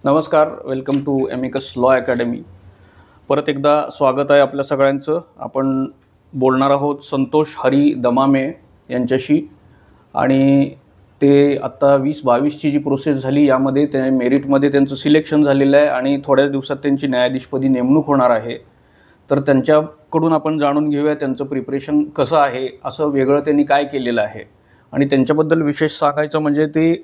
नमस्कार, welcome to Amicus Law Academy. परत एकदा स्वागत आहे आपल्या सगळ्यांचं. आपण बोलणार आहोत संतोष हरी दमामे यांच्याशी. आणि ते आत्ता 2022ची जी प्रोसेस झाली यामध्ये ते मेरिटमध्ये त्यांचं सिलेक्शन झालेलं आहे आणि थोड्याच दिवसात त्यांची न्यायाधीशपदी नेमणूक होणार आहे. तर त्यांच्याकडून आपण जाणून घेऊया त्यांचं प्रिपरेशन कसं आहे, असं वेगळं त्यांनी काय केलेलं आहे. आणि त्यांच्याबद्दल विशेष सांगायचं म्हणजे ते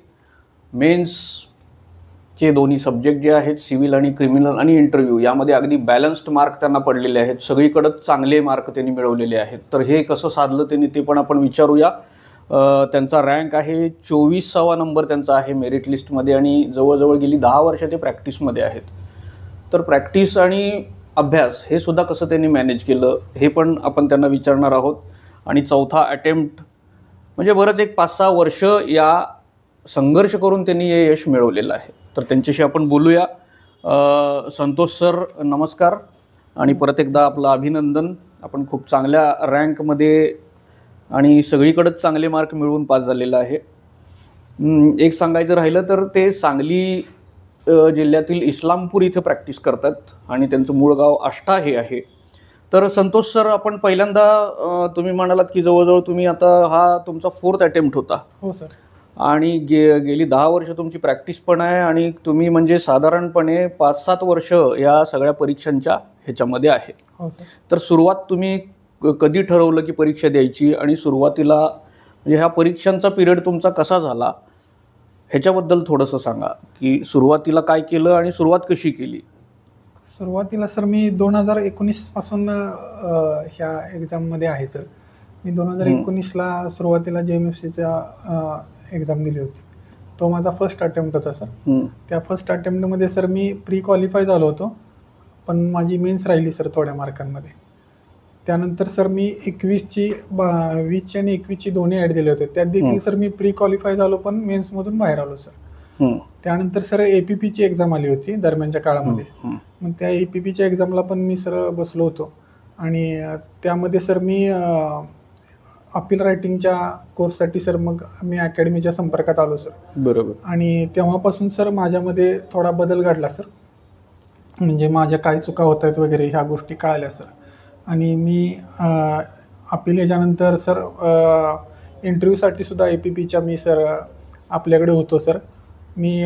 मेन्सचे दोन्ही सब्जेक्ट जे आहेत, सिव्हिल आणि क्रिमिनल आणि इंटरव्ह्यू, यामध्ये अगदी बॅलन्स्ड मार्क त्यांना पडलेले आहेत. सगळीकडंच चांगले मार्क त्यांनी मिळवलेले आहेत. तर हे कसं साधलं त्यांनी ते पण आपण विचारूया. त्यांचा रँक आहे 24वा नंबर त्यांचा आहे मेरिट लिस्टमध्ये आणि जवळजवळ गेली 10 वर्ष ते प्रॅक्टिसमध्ये आहेत. तर प्रॅक्टिस आणि अभ्यास हे सुद्धा कसं त्यांनी मॅनेज केलं हे पण आपण त्यांना विचारणार आहोत. आणि चौथा अटेम्प्ट म्हणजे बरंच एक 5-6 वर्ष या संघर्ष करून त्यांनी हे यश मिळवलेलं आहे. तर त्यांच्याशी आपण बोलूया. संतोष सर नमस्कार आणि परत एकदा आपलं अभिनंदन. आपण खूप चांगल्या रँकमध्ये आणि सगळीकडेच चांगले मार्क मिळवून पास झालेलं आहे. एक सांगायचं राहिलं तर ते सांगली जिल्ह्यातील इस्लामपूर इथे प्रॅक्टिस करतात आणि त्यांचं मूळ गाव आष्टा हे आहे. तर संतोष सर, आपण पहिल्यांदा तुम्ही म्हणालात की जवळजवळ तुम्ही आता हा तुमचा 4th अटेम्प्ट होता. हो सर. आणि गेली 10 वर्ष तुमची प्रॅक्टिस पण आहे आणि तुम्ही म्हणजे साधारणपणे 5-7 वर्ष या सगळ्या परीक्षांच्या ह्याच्यामध्ये आहे. हो सर. तर सुरुवात तुम्ही कधी ठरवलं की परीक्षा द्यायची आणि सुरुवातीला म्हणजे ह्या परीक्षांचा पिरियड तुमचा कसा झाला ह्याच्याबद्दल थोडंसं सांगा की सुरुवातीला काय केलं आणि सुरुवात कशी केली? सुरुवातीला सर मी 2019 पासून ह्या एक्झाममध्ये आहे सर. मी 2019ला सुरुवातीला JMFCचा एक्झाम दिली होती. तो माझा फर्स्ट अटेम्प्ट होता सर. त्या फर्स्ट अटेम्प्टमध्ये सर मी प्री क्वालिफाय झालो होतो, पण माझी मेन्स राहिली सर थोड्या मार्कांमध्ये. त्यानंतर सर मी 20ची आणि 21ची दोन्ही ॲड दिले होते. त्यात देखील सर मी प्री क्वालिफाय झालो, पण मेन्समधून बाहेर आलो सर. त्यानंतर सर APPची एक्झाम आली होती दरम्यानच्या काळामध्ये. मग त्या APPच्या एक्झामला पण मी सर बसलो होतो आणि त्यामध्ये सर मी अपील रायटिंगच्या कोर्ससाठी सर मग मी अकॅडमीच्या संपर्कात आलो सर. बरोबर. आणि तेव्हापासून सर माझ्यामध्ये थोडा बदल घडला सर. म्हणजे माझ्या काय चुका होत आहेत वगैरे ह्या गोष्टी कळाल्या सर. आणि मी अपील याच्यानंतर सर इंटरव्ह्यूसाठी सुद्धा APPच्या मी सर आपल्याकडे होतो सर. मी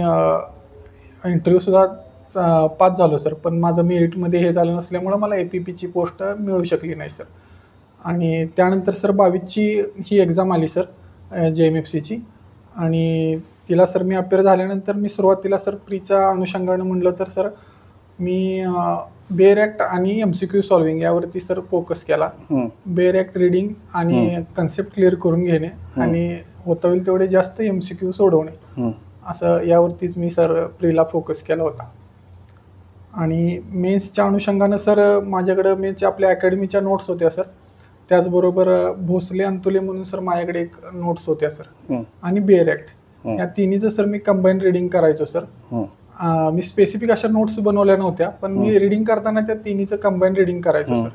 इंटरव्ह्यूसुद्धा पास झालो सर, पण माझं मेरिटमध्ये हे झालं नसल्यामुळं मला APPची पोस्ट मिळू शकली नाही सर. आणि त्यानंतर सर 22ची ही एक्झाम आली सर JMFCची आणि तिला सर मी अपेअर झाल्यानंतर मी सुरुवातीला सर प्रीच्या अनुषंगानं म्हटलं तर सर मी बेअर ॲक्ट आणि MCQ सॉल्विंग यावरती सर फोकस केला. बेअर ॲक्ट रीडिंग आणि कन्सेप्ट क्लिअर करून घेणे आणि होता होईल तेवढे जास्त MCQ सोडवणे, असं यावरतीच मी सर प्रीला फोकस केला होता. आणि मेन्सच्या अनुषंगानं सर माझ्याकडं मेन्सच्या आपल्या अकॅडमीच्या नोट्स होत्या सर. त्याचबरोबर भोसले अंतुले म्हणून सर माझ्याकडे एक नोट्स होत्या सर. आणि बेअर ॲक्ट या तिन्हीचं सर मी कंबाईन रिडिंग करायचो सर. मी स्पेसिफिक अशा नोट्स बनवल्या नव्हत्या, पण मी रिडिंग करताना त्या तिन्हीचं कंबाईन रिडिंग करायचो सर.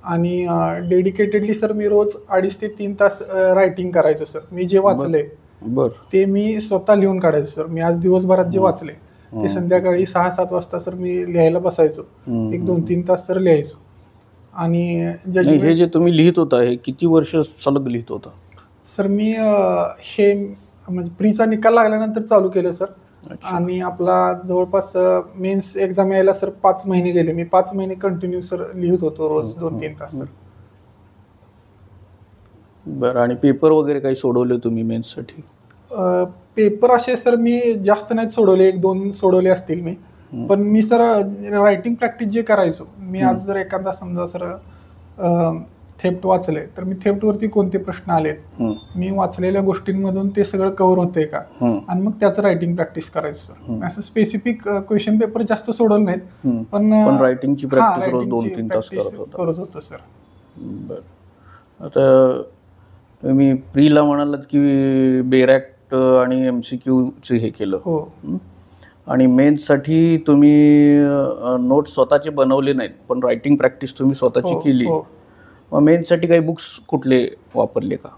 आणि डेडिकेटेडली सर मी रोज 2.5 ते 3 तास रायटिंग करायचो सर. मी जे वाचले ते मी स्वतः लिहून काढायचो सर. मी आज दिवसभरात जे वाचले ते संध्याकाळी 6-7 वाजता सर मी लिहायला बसायचो. 1-2-3 तास सर लिहायचो. आणि हे जे तुम्ही लिहित होता हे किती वर्ष सलग लिहित होता सर? मी हे म्हणजे प्रीचा निकाल लागल्यानंतर चालू केलं सर. आणि आपला जवळपास मेन्स एक्झाम यायला सर 5 महिने गेले. मी 5 महिने कंटिन्यू सर लिहित होतो रोज 2-3 तास सर. बरं. आणि पेपर वगैरे काही सोडवले तुम्ही मेन्ससाठी? पेपर असे सर मी जास्त नाहीत सोडवले, 1-2 सोडवले असतील मी. पण मी सर रायटिंग प्रॅक्टिस जे करायचो, मी आज जर एखादा समजा सर थेफ्ट वाचले तर मी थेफ्टवरती कोणते प्रश्न आलेत, मी वाचलेल्या गोष्टींमधून ते सगळं कव्हर होतंय का, आणि मग त्याचं रायटिंग प्रॅक्टिस करायचो सर. असं स्पेसिफिक क्वेश्चन पेपर जास्त सोडवलं नाहीत, पण रायटिंगची प्रॅक्टिस रोज 2-3 तास करत होतो सर. बरं. आता तुम्ही प्रीला म्हणालात की बेअर ॲक्ट आणि MCQचं हे केलं. हो. आणि मेन्ससाठी तुम्ही नोट्स स्वतःचे बनवले नाहीत, पण रायटिंग प्रॅक्टिस तुम्ही स्वतःची केली. मग मेन्ससाठी काही बुक्स कुठले वापरले का?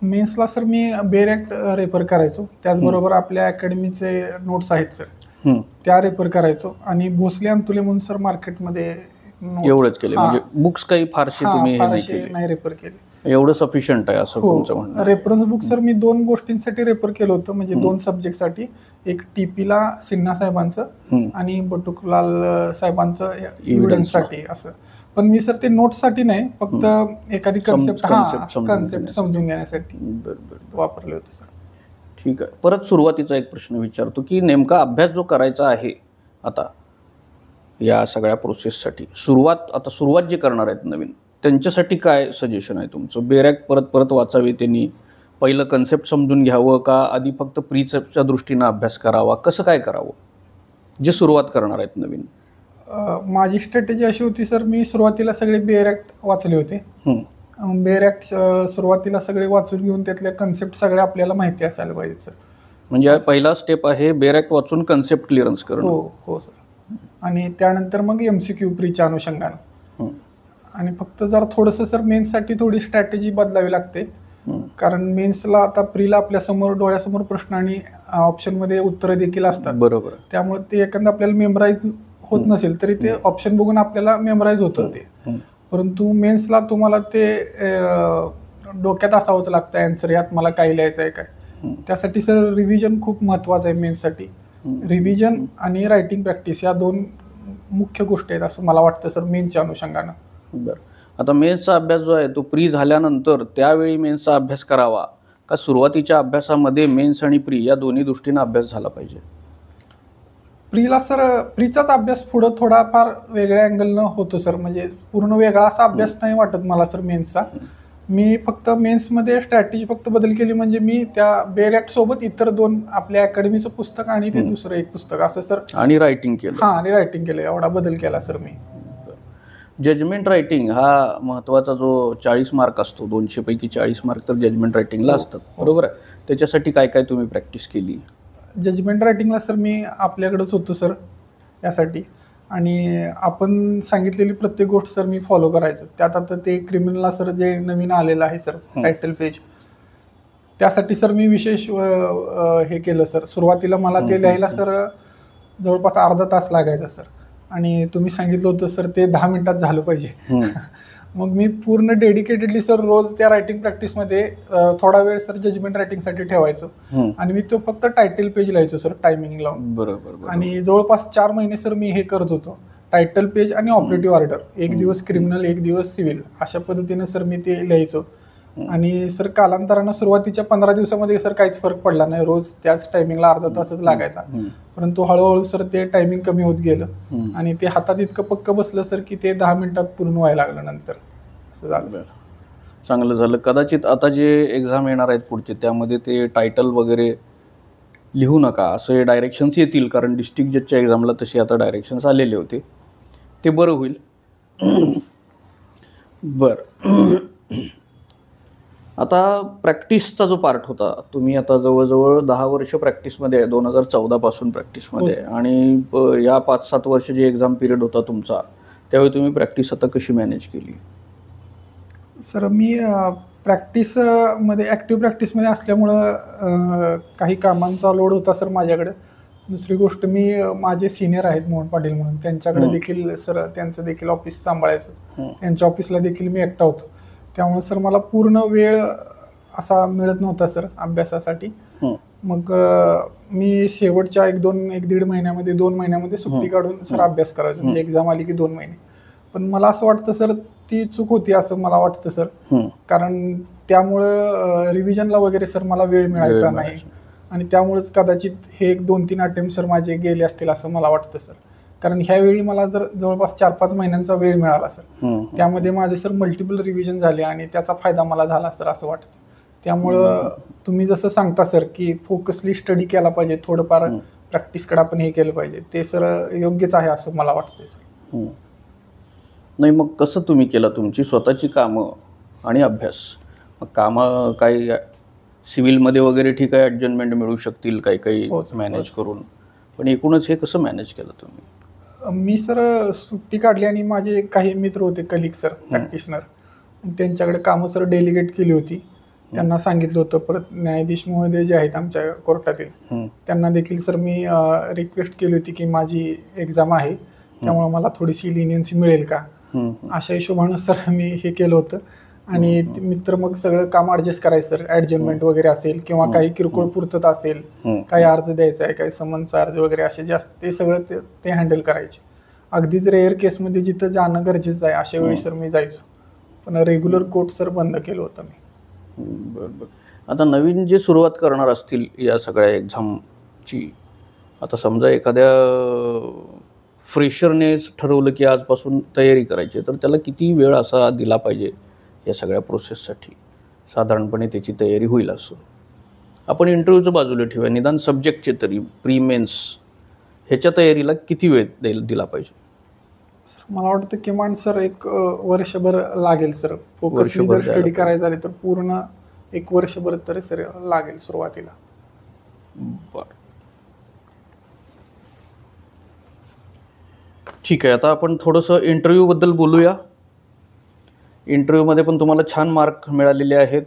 मेन्सला सर मी बेअर ॲक्ट रेफर करायचो. त्याचबरोबर आपल्या अकॅडमीचे नोट्स आहेत सर, त्या रेफर करायचो. आणि भोसले अंतुले म्हणून सर मार्केटमध्ये एवढंच केले, म्हणजे बुक्स काही फारसे तुम्ही हे नाही केले, नाही रेफर केले. एवढं सफिशियंट आहे असं तुमचं म्हणणं? रेफरन्स बुक सर मी 2 गोष्टींसाठी रेफर केलं होतं, म्हणजे 2 सब्जेक्टसाठी. एक टीपीला सिन्हा साहेबांचं आणि बटुकलाल साहेबांचं एव्हिडन्ससाठी असं. पण मी सर ते नोट्ससाठी नाही, फक्त एखादी कन्सेप्ट समजून घेण्यासाठी वापरले होते सर. ठीक आहे. परत सुरुवातीचा एक प्रश्न विचारतो की नेमका अभ्यास जो करायचा आहे आता या सगळ्या प्रोसेससाठी, सुरुवात जे करणार आहेत नवीन, त्यांच्यासाठी काय सजेशन आहे तुमचं? बेरॅक परत वाचावे त्यांनी, पहिलं कन्सेप्ट समजून घ्यावं का आधी फक्त प्रीचेप्टच्या दृष्टीनं अभ्यास करावा, कसं काय करावं जे सुरुवात करणार आहेत नवीन? माझी स्ट्रॅटेजी अशी होती सर, मी सुरुवातीला सगळे बेरॅक वाचले होते. बेरॅक सुरुवातीला सगळे वाचून घेऊन त्यातल्या कन्सेप्ट सगळ्या आपल्याला माहिती असायला पाहिजे सर. म्हणजे पहिला स्टेप आहे बेरॅक वाचून कन्सेप्ट क्लिअरन्स करणं. हो सर. आणि त्यानंतर मग MCQ प्रीच्या अनुषंगानं. आणि फक्त जरा थोडंसं सर मेन्ससाठी थोडी स्ट्रॅटेजी बदलावी लागते, कारण मेन्सला आता प्रीला आपल्यासमोर डोळ्यासमोर प्रश्न आणि ऑप्शनमध्ये उत्तरं देखील असतात. बरोबर. त्यामुळे ते एखादं आपल्याला मेमराईज होत नसेल तरी ते ऑप्शन बघून आपल्याला मेमराईज होतं ते. परंतु मेन्सला तुम्हाला ते डोक्यात असावंच लागतं ॲन्सर, यात मला काय लिहायचं आहे काय. त्यासाठी सर रिव्हिजन खूप महत्त्वाचं आहे मेन्ससाठी. रिव्हिजन आणि रायटिंग प्रॅक्टिस या 2 मुख्य गोष्टी आहेत असं मला वाटतं सर मेन्सच्या अनुषंगानं. बरं. आता मेन्सचा अभ्यास जो आहे तो प्री झाल्यानंतर त्यावेळी मेन्सचा अभ्यास करावा का सुरुवातीच्या अभ्यासामध्ये मेन्स आणि प्री या दोन्ही दृष्टीनं अभ्यास झाला पाहिजे? प्रीला सर प्रीचाच अभ्यास पुढं थोडाफार वेगळ्या अँगलनं होतो सर, म्हणजे पूर्ण वेगळा असा अभ्यास नाही वाटत मला सर मेन्सचा. मी फक्त मेन्समध्ये स्ट्रॅटेजी फक्त बदल केली, म्हणजे मी त्या बेरॅक सोबत इतर 2 आपल्या अकॅडमीचं पुस्तक आणि ते दुसरं एक पुस्तक असं सर, आणि रायटिंग केलं, एवढा बदल केला सर मी. जजमेंट रायटिंग हा महत्त्वाचा जो 40 मार्क असतो, 200 पैकी 40 मार्क तर जजमेंट रायटिंगला असतात, बरोबर आहे? त्याच्यासाठी काय काय तुम्ही प्रॅक्टिस केली? जजमेंट रायटिंगला सर मी आपल्याकडेच होतो सर यासाठी, आणि आपण सांगितलेली प्रत्येक गोष्ट सर मी फॉलो करायचो. त्यात आता ते क्रिमिनलला सर जे नवीन आलेलं आहे सर टायटल पेज, त्यासाठी सर मी विशेष हे केलं सर. सुरुवातीला मला ते लिहायला सर जवळपास अर्धा तास लागायचा सर, आणि तुम्ही सांगितलं होतं सर ते 10 मिनिटात झालं पाहिजे. मग मी पूर्ण डेडिकेटेडली सर रोज त्या रायटिंग प्रॅक्टिसमध्ये थोडा वेळ सर जजमेंट रायटिंगसाठी ठेवायचो, आणि मी तो फक्त टायटल पेज लिहायचो सर टायमिंग लावून. बरोबर. आणि जवळपास 4 महिने सर मी हे करत होतो, टायटल पेज आणि ऑपरेटिव्ह ऑर्डर, एक दिवस क्रिमिनल एक दिवस सिव्हिल, अशा पद्धतीने सर मी ते लिहायचो. आणि सर कालांतरानं सुरुवातीच्या 15 दिवसामध्ये सर काहीच फरक पडला नाही, रोज त्याच टायमिंगला अर्धा तासच लागायचा. परंतु हळूहळू सर ते टायमिंग कमी होत गेलं, आणि ते हातात इतकं पक्क बसलं सर की ते 10 मिनिटात पूर्ण व्हायला लागलं नंतर. असं झालं. चांगलं झालं. कदाचित आता जे एक्झाम येणार आहेत पुढचे त्यामध्ये ते टायटल वगैरे लिहू नका असे डायरेक्शन्स येतील, कारण डिस्ट्रिक्ट जजच्या एक्झामला तसे आता डायरेक्शन्स आलेले होते, ते बरं होईल. बरं. आता प्रॅक्टिसचा जो पार्ट होता, तुम्ही आता जवळजवळ 10 वर्ष प्रॅक्टिसमध्ये आहे, 2014 पासून प्रॅक्टिसमध्ये आहे, आणि या 5-7 वर्ष जे एक्झाम पिरियड होता तुमचा, त्यावेळी तुम्ही प्रॅक्टिस आता कशी मॅनेज केली? सर मी प्रॅक्टिसमध्ये ॲक्टिव्ह प्रॅक्टिसमध्ये असल्यामुळं काही कामांचा लोड होता सर माझ्याकडे. दुसरी गोष्ट, मी माझे सिनियर आहेत मोहन पाटील म्हणून, त्यांच्याकडे देखील सर त्यांचं देखील ऑफिस सांभाळायचं, त्यांच्या ऑफिसला देखील मी एकटा होतो. त्यामुळे सर मला पूर्ण वेळ असा मिळत नव्हता सर अभ्यासासाठी. मग मी शेवटच्या 1-1.5 महिन्यामध्ये 2 महिन्यामध्ये सुट्टी काढून सर अभ्यास करायचो, म्हणजे एक्झाम आली की 2 महिने. पण मला असं वाटतं सर ती चूक होती असं मला वाटतं सर, कारण त्यामुळं रिव्हिजनला वगैरे सर मला वेळ मिळायचा नाही, आणि त्यामुळेच कदाचित हे 1-2-3 अटेम्प्ट सर माझे गेले असतील असं मला वाटतं सर. कारण ह्यावेळी मला जर जवळपास 4-5 महिन्यांचा वेळ मिळाला सर, त्यामध्ये माझे सर मल्टिपल रिव्हिजन झाले, आणि त्याचा फायदा मला झाला सर असं वाटतं. त्यामुळं तुम्ही जसं सांगता सर की फोकसली स्टडी केला पाहिजे, थोडंफार प्रॅक्टिसकडे आपण हे केलं पाहिजे, ते सर योग्यच आहे असं मला वाटतं सर. नाही, मग कसं तुम्ही केलं तुमची स्वतःची कामं आणि अभ्यास? मग कामं काही सिव्हिलमध्ये वगैरे ठीक आहे, ॲडजस्टमेंट मिळू शकतील काही मॅनेज करून, पण एकूणच हे कसं मॅनेज केलं तुम्ही? मी सर सुट्टी काढली, आणि माझे काही मित्र होते कलिग सर प्रॅक्टिशनर, त्यांच्याकडे कामं सर डेलिगेट केली होती, त्यांना सांगितलं होतं. परत न्यायाधीश महोदय जे आहेत आमच्या कोर्टातील त्यांना देखील सर मी रिक्वेस्ट केली होती की माझी एक्झाम आहे त्यामुळे मला थोडीशी लिनियन्सी मिळेल का, अशा हिशोबानं सर मी हे केलं होतं. आणि मित्र मग सगळं काम ॲडजस्ट करायचं सर, ॲडजस्टमेंट वगैरे असेल किंवा काही किरकोळ पूर्तता असेल, काही अर्ज द्यायचा आहे, काही समन्स अर्ज वगैरे असे जास्त ते सगळं ते हँडल करायचे. अगदीच रेअर केसमध्ये जिथं जाणं गरजेचं आहे अशा वेळी सर मी जायचो, पण रेग्युलर कोर्ट सर बंद केलं होतं मी. बरं. आता नवीन जे सुरुवात करणार असतील या सगळ्या एक्झामची, आता समजा एखाद्या फ्रेशरनेच ठरवलं की आजपासून तयारी करायची, तर त्याला किती वेळ असा दिला पाहिजे या सगळ्या प्रोसेससाठी, साधारणपणे त्याची तयारी होईल असं? आपण इंटरव्ह्यूचं बाजूला ठेवूया, निदान सब्जेक्टचे तरी प्री मेन्स ह्याच्या तयारीला किती वेळ दिला पाहिजे? सर मला वाटतं किमान सर एक वर्षभर लागेल सर. फोकसली जर स्टडी करायचं झाले तर पूर्ण एक वर्षभर तरी सर लागेल सुरुवातीला. बरं, ठीक आहे. आता आपण थोडंसं इंटरव्ह्यूबद्दल बोलूया. इंटरव्ह्यूमध्ये पण तुम्हाला छान मार्क मिळालेले आहेत.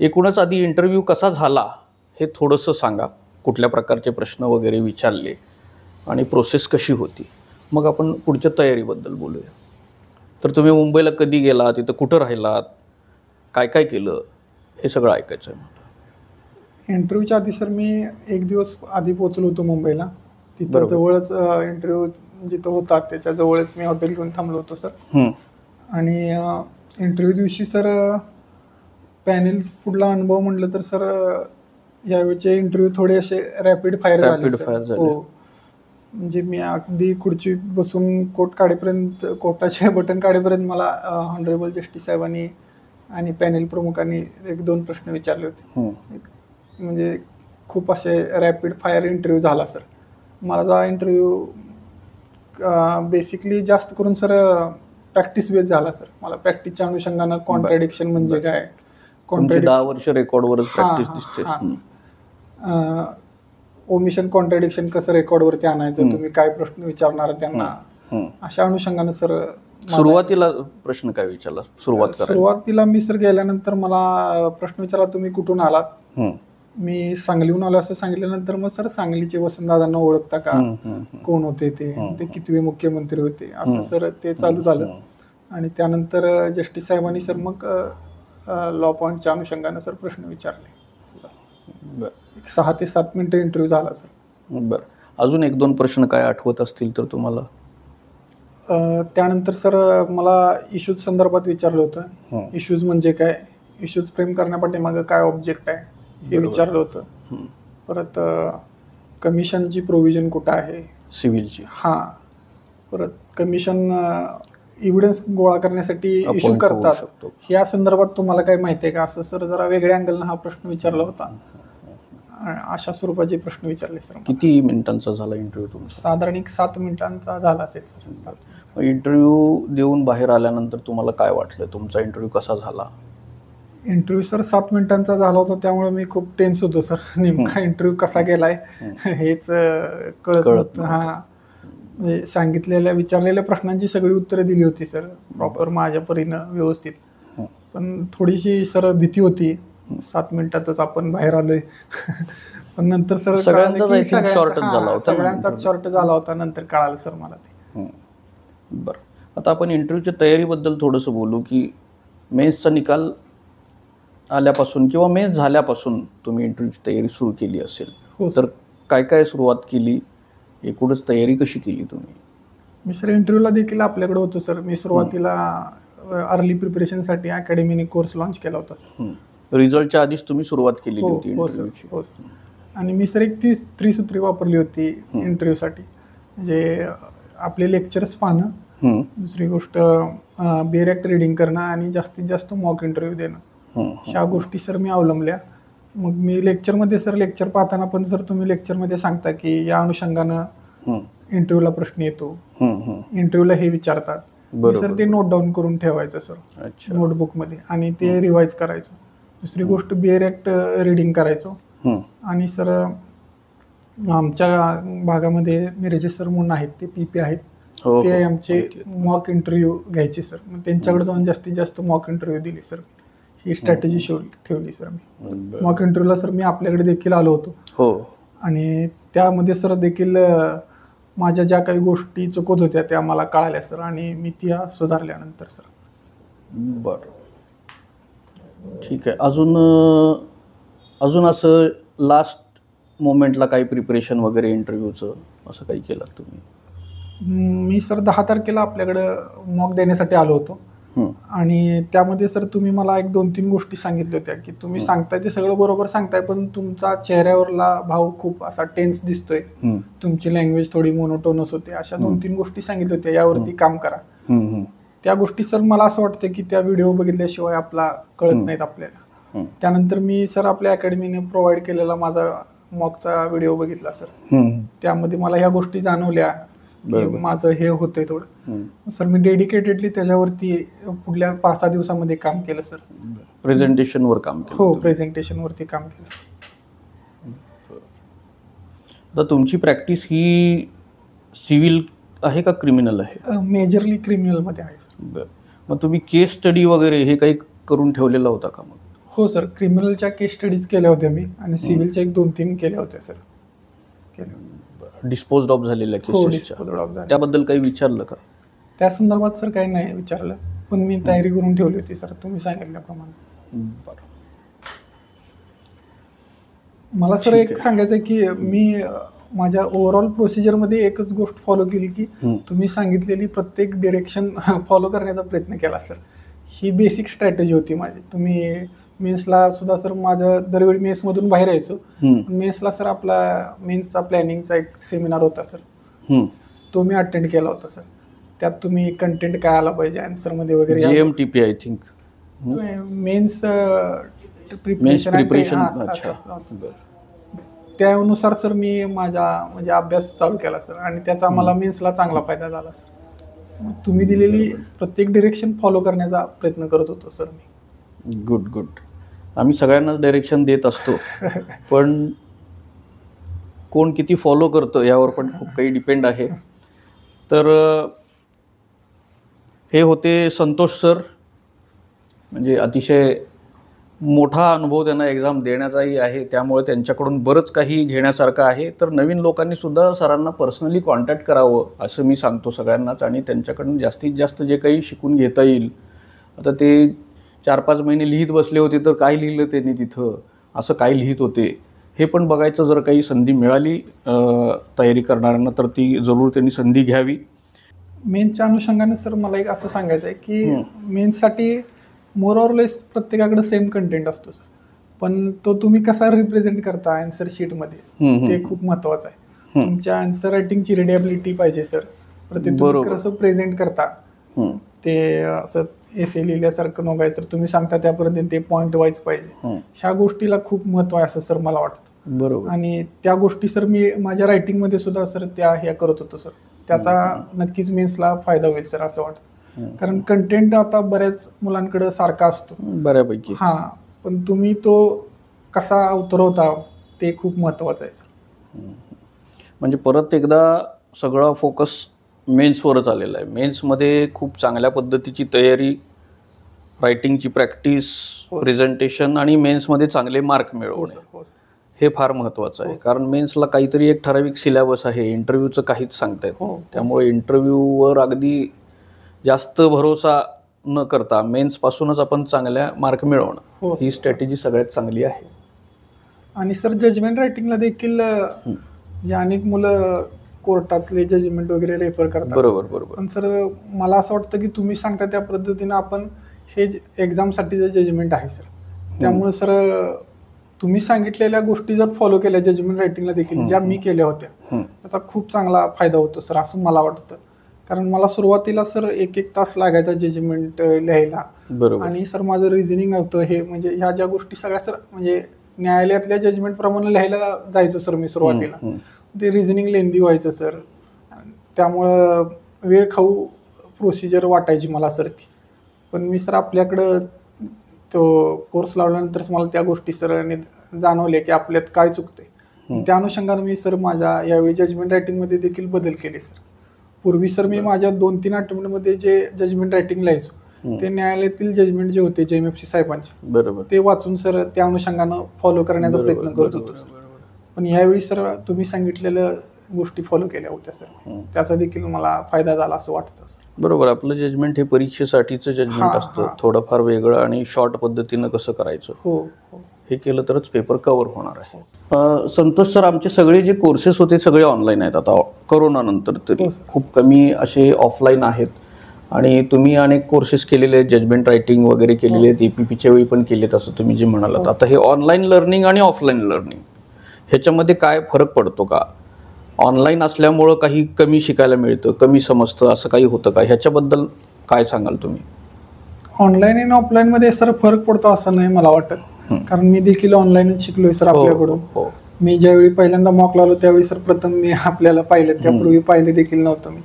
एकूणच आधी इंटरव्ह्यू कसा झाला हे थोडंसं सांगा, कुठल्या प्रकारचे प्रश्न वगैरे विचारले आणि प्रोसेस कशी होती, मग आपण पुढच्या तयारीबद्दल बोलूया. तर तुम्ही मुंबईला कधी गेलात, तिथं कुठं राहिलात, काय काय केलं, हे सगळं ऐकायचं आहे. इंटरव्ह्यूच्या आधी सर मी एक दिवस आधी पोहोचलो होतो मुंबईला. तिथं जवळच इंटरव्ह्यू जिथं होता त्याच्या जवळच मी हॉटेल घेऊन थांबलो होतो सर. आणि इंटरव्ह्यू दिवशी सर पॅनेल पुढला अनुभव म्हटलं तर सर यावेळचे इंटरव्ह्यू थोडे असे रॅपिड फायर झाले. हो, म्हणजे मी अगदी खुर्चीत बसून कोर्टाचे बटन काढेपर्यंत मला ऑनरेबल जस्टिस साहेबांनी आणि पॅनेल प्रमुखांनी 1-2 प्रश्न विचारले होते. म्हणजे खूप असे रॅपिड फायर इंटरव्ह्यू झाला सर. माझा इंटरव्ह्यू बेसिकली जास्त करून सर प्रॅक्टिस बेस झाला सर. मला प्रॅक्टिसच्या अनुषंगानं कॉन्ट्रॅडिक्शन म्हणजे काय, 10 वर्ष रेकॉर्डवरच प्रॅक्टिस दिसते. ओमिशन कॉन्ट्रॅडिक्शन कसं रेकॉर्डवरती आणायचं, तुम्ही काय प्रश्न विचारणार त्यांना, अशा अनुषंगानं सर. सुरुवातीला प्रश्न काय विचारला? सुरुवातीला मी सर गेल्यानंतर मला प्रश्न विचारला, तुम्ही कुठून आलात? मी सांगलीहून आलो असं सांगितल्यानंतर मग सर सांगलीचे वसंतदादांना ओळखता का, कोण होते ते कितवे मुख्यमंत्री होते, असं सर ते चालू झालं. आणि त्यानंतर जस्टिस साहेबांनी सर मग लॉ पॉईंटच्या अनुषंगानं सर प्रश्न विचारले. 6 ते 7 मिनिटं इंटरव्ह्यू झाला सर. बरं, अजून 1-2 प्रश्न काय आठवत असतील तर तुम्हाला? त्यानंतर सर मला इश्यूज संदर्भात विचारलं होतं. इश्यूज म्हणजे काय, इश्यूज फ्रेम करण्यापाठीमागं काय ऑब्जेक्ट आहे हे विचारलं होतं. परत कमिशनची प्रोव्हिजन कुठं आहे सिव्हिलची, परत कमिशन एव्हिडन्स गोळा करण्यासाठी इश्यू करतात, या संदर्भात तुम्हाला काय माहिती आहे का, असं सर जरा वेगळ्या अँगलनं हा प्रश्न विचारला होता. अशा स्वरूपाचे प्रश्न विचारले सर. किती मिनिटांचा झाला इंटरव्ह्यू तुमचा? साधारण 7 मिनिटांचा झाला असेल सर. इंटरव्ह्यू देऊन बाहेर आल्यानंतर तुम्हाला काय वाटलं, तुमचा इंटरव्ह्यू कसा झाला? इंटरव्ह्यू सर 7 मिनिटांचा झाला होता, त्यामुळे मी खूप टेन्स होतो सर. नेमका इंटरव्ह्यू कसा गेलाय हेच कळत. म्हणजे सांगितलेल्या विचारलेल्या प्रश्नांची सगळी उत्तरं दिली होती सर प्रॉपर माझ्या परीनं व्यवस्थित. पण थोडीशी सर भीती होती, 7 मिनिटातच आपण बाहेर आलोय. पण नंतर सर सगळ्यांचाच शॉर्ट झाला होता, नंतर कळालं सर मला ते. बरं, आता आपण इंटरव्ह्यूच्या तयारीबद्दल थोडंसं बोलू की मेन्सचा निकाल आल्यापासून किंवा मेन्स झाल्यापासून तुम्ही इंटरव्ह्यूची तयारी सुरू केली असेल, तर काय काय सुरुवात केली, एकूणच तयारी कशी केली तुम्ही? मी सर इंटरव्ह्यूला देखील आपल्याकडे होतो सर. मी सुरुवातीला अर्ली प्रिपरेशनसाठी अकॅडमीने कोर्स लॉन्च केला होता. रिझल्टच्या आधीच तुम्ही सुरुवात केलेली होती इंटरव्ह्यूची? हो सर. आणि मी सर एक त्रिसूत्री वापरली होती इंटरव्ह्यूसाठी. म्हणजे आपले लेक्चर्स पाहणं, दुसरी गोष्ट बेअर ॲक्ट रीडिंग करणं आणि जास्तीत जास्त मॉक इंटरव्ह्यू देणं, ह्या गोष्टी सर मी अवलंबल्या. मग मी लेक्चरमध्ये सर लेक्चर पाहताना पण सर तुम्ही लेक्चरमध्ये सांगता की या अनुषंगानं इंटरव्ह्यूला प्रश्न येतो, इंटरव्ह्यूला हे विचारतात, सर ते नोट डाऊन करून ठेवायचं सर नोटबुकमध्ये आणि ते रिवाईज करायचं. दुसरी गोष्ट बेअर ॲक्ट रीडिंग करायचो. आणि सर आमच्या भागामध्ये मिरेजे सर म्हणून आहेत, ते PP आहेत, ते आमचे मॉक इंटरव्ह्यू घ्यायचे सर. मग त्यांच्याकडे जाऊन जास्तीत जास्त मॉक इंटरव्ह्यू दिले सर. ही स्ट्रॅटेजी ठेवली सर मी. बरं. मॉक इंटरव्ह्यूला सर मी आपल्याकडे देखील आलो होतो हो. आणि त्यामध्ये सर देखील माझ्या ज्या काही गोष्टी चुकत होत्या त्या मला कळाल्या सर आणि मी त्या सुधारल्यानंतर सर. बरं, ठीक आहे. अजून असं लास्ट मोमेंटला काही प्रिपरेशन वगैरे इंटरव्ह्यूचं असं काही केलं तुम्ही? मी सर 10 तारखेला आपल्याकडं मॉक देण्यासाठी आलो होतो आणि त्यामध्ये सर तुम्ही मला एक 2-3 गोष्टी सांगितल्या होत्या की तुम्ही सांगताय ते सगळं बरोबर सांगताय, पण तुमचा चेहऱ्यावरला भाव खूप असा टेन्स दिसतोय, तुमची लँग्वेज थोडी मोनोटोनस होते, अशा 2-3 गोष्टी सांगितल्या होत्या, यावरती काम करा. त्या गोष्टी सर मला असं वाटतं की त्या व्हिडिओ बघितल्याशिवाय आपला कळत नाहीत आपल्याला. त्यानंतर मी सर आपल्या अकॅडमीने प्रोव्हाइड केलेला माझा मॉकचा व्हिडिओ बघितला सर. त्यामध्ये मला ह्या गोष्टी जाणवल्या की माझं हे होतंय थोडं. सर मी डेडिकेटेडली त्याच्यावरती पुढल्या 5-6 दिवसामध्ये काम केलं सर. प्रेझेंटेशनवर काम केलं? हो, प्रेझेंटेशनवरती काम केलं. आता तुमची प्रॅक्टिस ही सिव्हिल आहे का क्रिमिनल आहे? मेजरली क्रिमिनलमध्ये आहे सर. बरं, मग तुम्ही केस स्टडी वगैरे हे काही करून ठेवलेला होता का मग? हो सर, क्रिमिनलच्या केस स्टडीज केल्या होत्या मी आणि सिव्हिलच्या 1-2-3 केल्या होत्या सर. डिस्पोज ऑफ झालेल्या केसेसच्या त्याबद्दल काही विचारलं का? त्या संदर्भात सर काही नाही विचारलं, पण मी तयारी करून ठेवली होती सर तुम्ही सांगितल्याप्रमाणे. बरं, मला सर एक सांगायचं आहे की मी माझ्या ओव्हरऑल प्रोसिजरमध्ये एकच गोष्ट फॉलो केली की तुम्ही सांगितलेली प्रत्येक डिरेक्शन फॉलो करण्याचा प्रयत्न केला सर. ही बेसिक स्ट्रॅटेजी होती माझी. तुम्ही मेन्सला सुद्धा सर माझं दरवेळी मेन्समधून बाहेर यायचो. मेन्सला सर आपला मेन्सचा प्लॅनिंगचा एक सेमिनार होता सर, तो मी अटेंड केला होता सर. त्यात तुम्ही कंटेंट काय आला पाहिजे आन्सरमध्ये वगैरे, JMTP I think mains preparation, त्यानुसार सर मी माझा म्हणजे अभ्यास चालू केला सर आणि त्याचा मला मेन्सला चांगला फायदा झाला सर. तुम्ही दिलेली प्रत्येक डिरेक्शन फॉलो करण्याचा प्रयत्न करत होतो सर मी. गुड. आम्ही सगळ्यांनाच डायरेक्शन देत असतो, पण कोण किती फॉलो करतं यावर पण खूप काही डिपेंड आहे. तर हे होते संतोष सर, म्हणजे अतिशय मोठा अनुभव त्यांना एक्झाम देण्याचाही आहे, त्यामुळे त्यांच्याकडून बरंच काही घेण्यासारखं आहे. तर नवीन लोकांनी सुद्धा सरांना पर्सनली कॉन्टॅक्ट करावं असं मी सांगतो सगळ्यांनाच, आणि त्यांच्याकडून जास्तीत जास्त जे काही शिकून घेता येईल. आता ते 4-5 महिने लिहित बसले होते, तर काय लिहिलं त्यांनी तिथं, असं काय लिहित होते हे पण बघायचं. जर काही संधी मिळाली तयारी करणाऱ्यांना तर ती जरूर त्यांनी संधी घ्यावी. मेन्सच्या अनुषंगाने सर मला एक असं सांगायचं आहे की मेन्ससाठी मोर ऑर लेस प्रत्येकाकडे सेम कंटेंट असतो सर, पण तो तुम्ही कसा रिप्रेझेंट करता आन्सर शीटमध्ये ते खूप महत्त्वाचं आहे. तुमच्या आन्सर रायटिंगची रिडेबिलिटी पाहिजे सर. तुम्ही कसं प्रेझेंट करता ते असं एसे लिहिल्यासारखं नव्हे सर, तुम्ही सांगता त्यापर्यंत ते पॉईंट वाईज पाहिजे. ह्या गोष्टीला खूप महत्त्व आहे असं सर मला वाटतं. बरोबर. आणि त्या गोष्टी सर मी माझ्या रायटिंगमध्ये सुद्धा सर त्या ह्या करत होतो सर. त्याचा नक्कीच मेन्सला फायदा होईल सर असं वाटतं. कारण कंटेंट आता बऱ्याच मुलांकडे सारखा असतो बऱ्यापैकी, पण तुम्ही तो कसा उतरवता ते खूप महत्त्वाचं आहे सर. म्हणजे परत एकदा सगळा फोकस मेन्सवरच आलेला आहे. मेन्समध्ये खूप चांगल्या पद्धतीची तयारी, रायटिंगची प्रॅक्टिस, प्रेझेंटेशन आणि मेन्समध्ये चांगले मार्क मिळवणे हे फार महत्त्वाचं आहे. कारण मेन्सला काहीतरी एक ठराविक सिलेबस आहे, इंटरव्ह्यूचं काहीच सांगता येत नाही. त्यामुळे इंटरव्ह्यूवर अगदी जास्त भरोसा न करता मेन्सपासूनच आपण चांगल्या मार्क मिळवणं ही स्ट्रॅटेजी सगळ्यात चांगली आहे. आणि सर जजमेंट रायटिंगला देखील अनेक मुलं कोर्टातले जजमेंट वगैरे रेफर करतात. बरोबर. पण सर मला असं वाटतं की तुम्ही सांगता त्या पद्धतीनं आपण हे एक्झामसाठीचं जजमेंट आहे सर. त्यामुळे सर तुम्ही सांगितलेल्या गोष्टी जर फॉलो केल्या जजमेंट रायटिंगला देखील, ज्या मी केल्या होत्या, त्याचा खूप चांगला फायदा होतो सर असं मला वाटतं. कारण मला सुरुवातीला सर 1-1 तास लागायचा जजमेंट लिहायला. आणि सर माझं रिझनिंग होतं हे, म्हणजे ह्या ज्या गोष्टी सगळ्या सर म्हणजे न्यायालयातल्या जजमेंट प्रमाणे लिहायला जायचो सर मी सुरुवातीला. ते रिझनिंग लेंदी व्हायचं सर, त्यामुळं वेळ खाऊ प्रोसिजर वाटायची मला सर ती. पण मी सर आपल्याकडं तो कोर्स लावल्यानंतरच मला त्या गोष्टी सर जाणवल्या की आपल्यात काय चुकते. त्या अनुषंगाने मी सर माझ्या यावेळी जजमेंट रायटिंगमध्ये देखील बदल केले सर. पूर्वी सर मी माझ्या 2-3 अटेम्प्टमध्ये जे जजमेंट रायटिंग लिहायचो ते न्यायालयातील जजमेंट जे होते JMFC साहेबांचे, बरोबर. ते वाचून सर त्या अनुषंगानं फॉलो करण्याचा प्रयत्न करत होतो सर. पण यावेळी सर तुम्ही सांगितलेल्या गोष्टी फॉलो केल्या होत्या सर, त्याचा देखील मला फायदा झाला असं वाटतं सर. बरोबर. आपलं जजमेंट हे परीक्षेसाठीचं जजमेंट असतं, थोडंफार वेगळं आणि शॉर्ट पद्धतीनं कसं करायचं हो हे केलं तरच पेपर कव्हर होणार आहे. संतोष सर, आमचे सगळे जे कोर्सेस होते सगळे ऑनलाईन आहेत आता कोरोनानंतर, तरी खूप कमी असे ऑफलाईन आहेत. आणि तुम्ही अनेक कोर्सेस केलेले आहेत, जजमेंट रायटिंग वगैरे केलेले आहेत, APPच्या वेळी पण केलेत असं तुम्ही जे म्हणालात. आता हे ऑनलाईन लर्निंग आणि ऑफलाईन लर्निंग ह्याच्यामध्ये काय फरक पडतो का? ऑनलाईन असल्यामुळं काही कमी शिकायला मिळतं, कमी समजतं, असं काही होतं का? ह्याच्याबद्दल काय सांगाल तुम्ही? ऑनलाईन आणि ऑफलाईन मध्ये सर फरक पडतो असं नाही मला वाटत, कारण मी देखील ऑनलाईनच शिकलोय सर आपल्याकडून. मी ज्यावेळी पहिल्यांदा मॉक लावलो त्यावेळी सर प्रथम मी आपल्याला पाहिलं, त्यापूर्वी पाहिले देखील नव्हतं मी.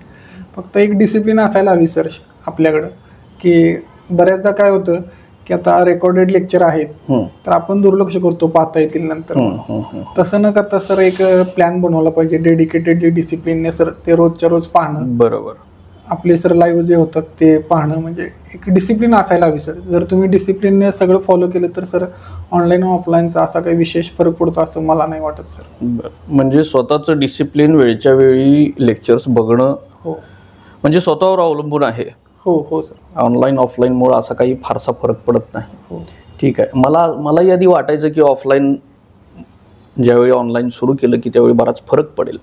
फक्त एक डिसिप्लिन असायला हवी सर आपल्याकडं, की बऱ्याचदा काय होतं की आता रेकॉर्डेड लेक्चर आहेत तर आपण दुर्लक्ष करतो पाहता येतील नंतर. तसं न करता सर एक प्लॅन बनवला पाहिजे डेडिकेटेड, जे डिसिप्लिनने सर ते रोजच्या रोज पाहणं. बरोबर. आपले सर लाईव्ह जे होतात ते पाहणं, म्हणजे एक डिसिप्लिन असायला हवी सर. जर तुम्ही डिसिप्लिनने सगळं फॉलो केलं तर सर ऑनलाईन व ऑफलाईनचा असा काही विशेष फरक पडतो असं मला नाही वाटत सर. म्हणजे स्वतःचं डिसिप्लिन, वेळच्या वेळी लेक्चर्स बघणं, हो म्हणजे स्वतःवर अवलंबून आहे. हो हो सर. ऑनलाईन ऑफलाईनमुळे असा काही फारसा फरक पडत नाही. हो ठीक आहे. मलाही आधी वाटायचं की ऑफलाईन ज्यावेळी ऑनलाईन सुरू केलं की त्यावेळी बराच फरक पडेल,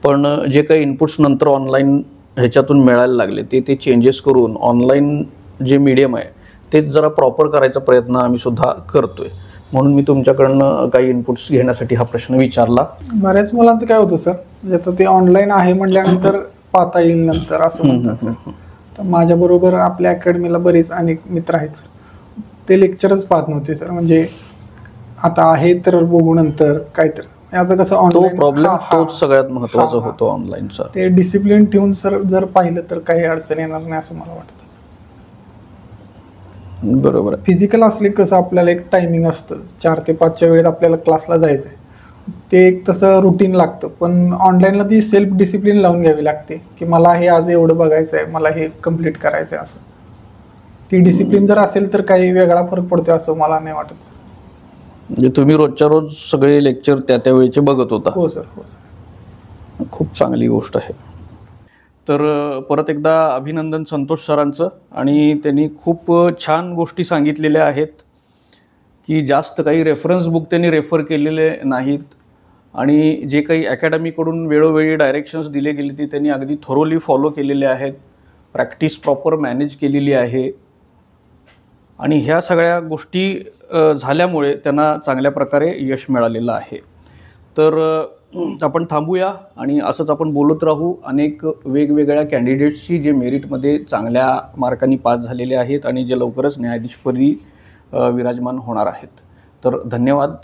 पण जे काही इनपुट्स नंतर ऑनलाईन ह्याच्यातून मिळायला लागले ते चेंजेस करून ऑनलाईन जे मीडियम आहे तेच जरा प्रॉपर करायचा प्रयत्न आम्ही सुद्धा करतोय. म्हणून मी तुमच्याकडनं काही इनपुट्स घेण्यासाठी हा प्रश्न विचारला. बऱ्याच मुलांचं काय होतं सर, आता ते ऑनलाईन आहे म्हटल्यानंतर पाहता येईल नंतर असं म्हणतात सर. तर माझ्याबरोबर आपल्या अकॅडमीला बरेच अनेक मित्र आहेत सर, ते लेक्चरच पाहत नव्हते सर. म्हणजे आता आहे तर बघू नंतर काय, तर याचं कसं ऑनलाईन प्रॉब्लेम तोच सगळ्यात महत्त्वाचा होतो ऑनलाईनचा. ते डिसिप्लिन ठेवून सर जर पाहिलं तर काही अडचण येणार नाही असं मला वाटतं. बरोबर आहे. फिजिकल असले कसं आपल्याला एक टायमिंग असतं, 4 ते 5च्या वेळेत आपल्याला क्लासला जायचं आहे, ते एक तसं रुटीन लागतं. पण ऑनलाईनला ती सेल्फ डिसिप्लिन लावून घ्यावी लागते की मला हे आज एवढं बघायचं आहे, मला हे कम्प्लीट करायचं आहे असं. ती डिसिप्लिन जर असेल तर काही वेगळा फरक पडतो असं मला नाही वाटत. म्हणजे तुम्ही रोजच्या रोज सगळे लेक्चर त्या वेळेचे बघत होता? हो सर, हो सर. खूप चांगली गोष्ट आहे. तर परत एकदा अभिनंदन संतोष सरांचं. आणि त्यांनी खूप छान गोष्टी सांगितलेल्या आहेत की जास्त काही रेफरन्स बुक त्यांनी रेफर केलेले नाहीत, आणि जे काही अकॅडमीकडून वेळोवेळी डायरेक्शन्स दिले गेले ते त्यांनी अगदी थोरोली फॉलो केलेले आहेत. प्रॅक्टिस प्रॉपर मॅनेज केलेली आहे, आणि ह्या सगळ्या गोष्टी झाल्यामुळे त्यांना चांगल्या प्रकारे यश मिळालेलं आहे. तर आपण थांबूया आणि असंच आपण बोलत राहू. अनेक वेगवेगळ्या कॅन्डिडेट्सची जे मेरिटमध्ये चांगल्या मार्कांनी पास झालेले आहेत आणि जे लवकरच न्यायाधीशपदी विराजमान होणार आहेत. तर धन्यवाद.